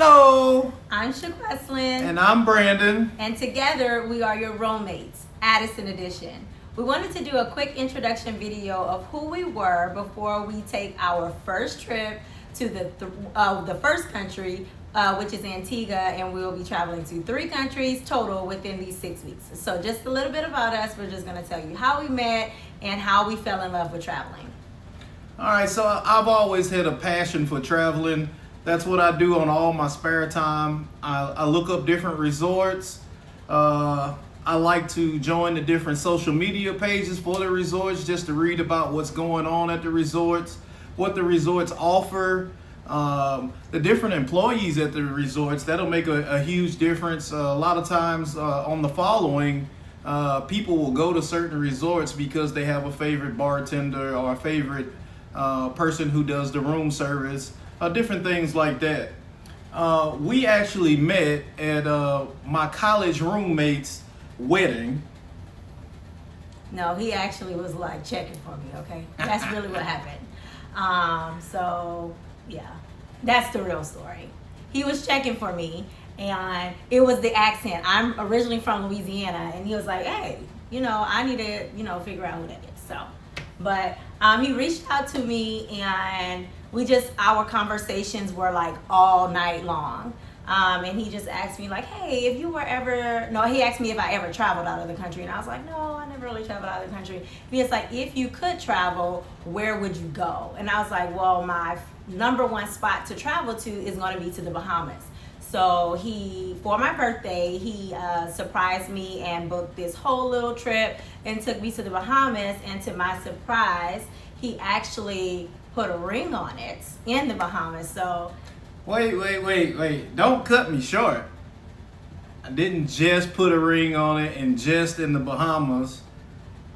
Hello, I'm Shaquesslin. and I'm Brandon. And together we are your Roammates.addison edition. We wanted to do a quick introduction video of who we were before we take our first trip to the first country, which is Antigua, and we will be traveling to 3 countries total within these 6 weeks. So just a little bit about us. We're just going to tell you how we met and how we fell in love with traveling. All right, so I've always had a passion for traveling. That's what I do on all my spare time. I look up different resorts. I like to join the different social media pages for the resorts just to read about what's going on at the resorts, what the resorts offer, the different employees at the resorts. That'll make a huge difference. A lot of times on the following, people will go to certain resorts because they have a favorite bartender or a favorite person who does the room service. Different things like that. We actually met at my college roommate's wedding. No, he actually was like checking for me, okay? That's really what happened. So, yeah, that's the real story. He was checking for me, and it was the accent. I'm originally from Louisiana, and he was like, hey, I need to, figure out who that is. So, but he reached out to me, and our conversations were like all night long. And he just asked me like, hey, if you were he asked me if I ever traveled out of the country. And I was like, no, I never really traveled out of the country. He was like, if you could travel, where would you go? And I was like, well, my number one spot to travel to is going to be to the Bahamas. So for my birthday, he surprised me and booked this whole little trip and took me to the Bahamas. And to my surprise, he actually put a ring on it in the Bahamas. So Wait. Don't cut me short. I didn't just put a ring on it and just in the Bahamas.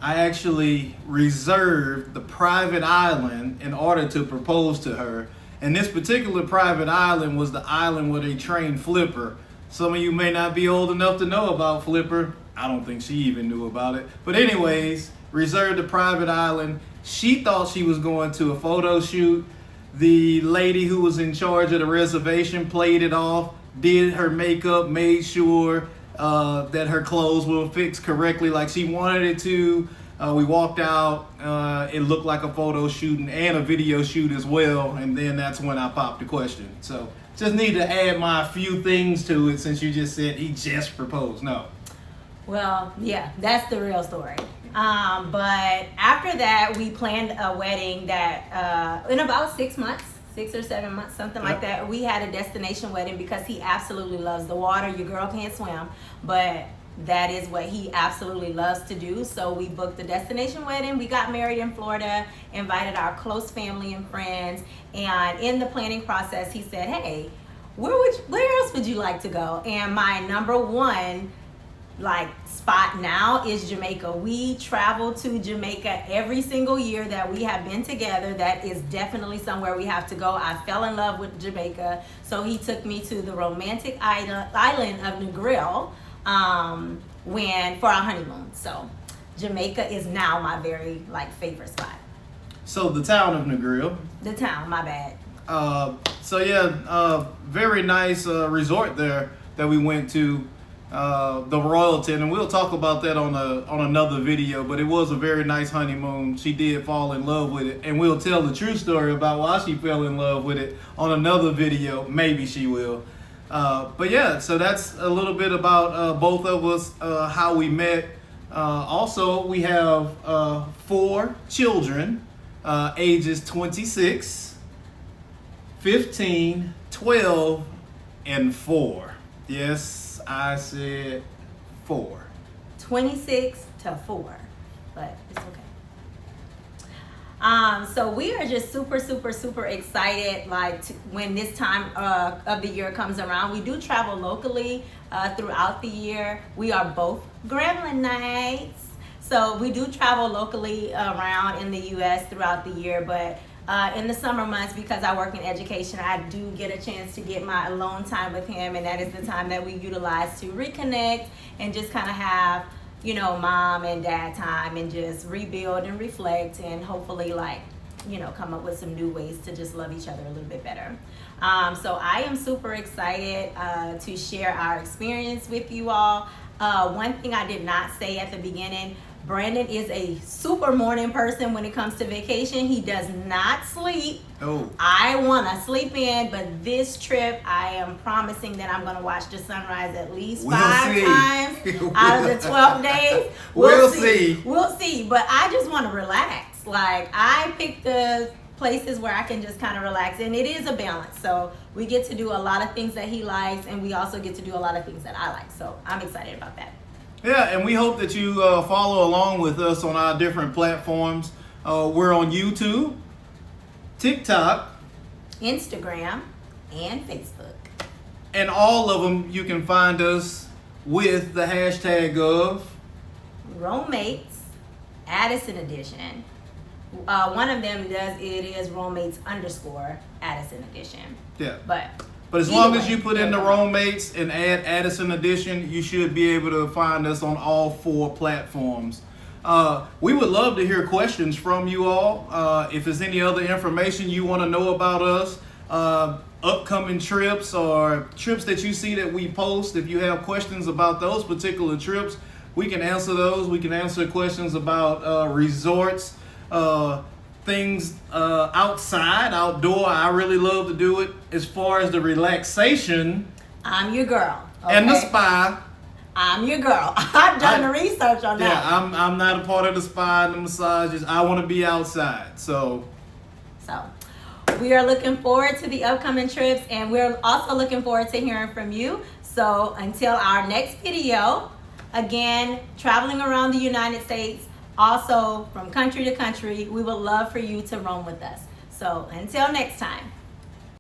I actually reserved the private island in order to propose to her. And this particular private island was the island where they trained Flipper. Some of you may not be old enough to know about Flipper. I don't think she even knew about it. But anyways, reserved the private island. She thought she was going to a photo shoot. The lady who was in charge of the reservation played it off, did her makeup, made sure that her clothes were fixed correctly like she wanted it to. We walked out, it looked like a photo shoot and a video shoot as well, and then that's when I popped the question. So just need to add my few things to it since you just said he just proposed. No. Well, yeah, that's the real story. But after that, we planned a wedding that in about 6 months, 6 or 7 months, something like that. We had a destination wedding because he absolutely loves the water. Your girl can't swim, but that is what he absolutely loves to do. So we booked the destination wedding. We got married in Florida, invited our close family and friends. And in the planning process, he said, hey, where else would you like to go? And my number one spot now is Jamaica. We travel to Jamaica every single year that we have been together. That is definitely somewhere we have to go. I fell in love with Jamaica, so he took me to the romantic island of Negril for our honeymoon. So Jamaica is now my very favorite spot. So the town of Negril. The town, my bad. Very nice resort there that we went to. The Royalton, and we'll talk about that on another video, but it was a very nice honeymoon. She did fall in love with it, and we'll tell the true story about why she fell in love with it on another video. Maybe she will. But yeah, so that's a little bit about both of us, how we met. Also, we have 4 children, ages 26, 15, 12, and 4. Yes, I said 4. 26 to 4, but it's okay. So we are just super, super, super excited when this time of the year comes around. We do travel locally throughout the year. We are both Gremlin Knights, so we do travel locally around in the U.S. throughout the year, but in the summer months, because I work in education, I do get a chance to get my alone time with him, and that is the time that we utilize to reconnect and just kind of have, mom and dad time and just rebuild and reflect and hopefully come up with some new ways to just love each other a little bit better. So I am super excited to share our experience with you all. One thing I did not say at the beginning, Brandon is a super morning person when it comes to vacation. He does not sleep. Oh. I want to sleep in, but this trip I am promising that I'm going to watch the sunrise at least 5 times out of the 12 days. We'll see. We'll see. But I just want to relax. Like, I picked the places where I can just kind of relax, and it is a balance. So we get to do a lot of things that he likes, and we also get to do a lot of things that I like. So I'm excited about that. Yeah, and we hope that you follow along with us on our different platforms. We're on YouTube, TikTok, Instagram, and Facebook. And all of them you can find us with the hashtag of Roammates.addisonedition. One of them is Roammates_Addison_edition. Yeah. But as long as you put in the Roammates and add Addison Edition, you should be able to find us on all 4 platforms. We would love to hear questions from you all. If there's any other information you want to know about us, upcoming trips or trips that you see that we post, if you have questions about those particular trips, we can answer those. We can answer questions about resorts, things outdoor. I really love to do it. As far as the relaxation, I'm your girl. Okay? And the spa, I'm your girl. I've done the research on that. Yeah, I'm not a part of the spa and the massages. I want to be outside. So we are looking forward to the upcoming trips, and we're also looking forward to hearing from you. So until our next video, again, traveling around the United States, also from country to country, we would love for you to roam with us. So until next time.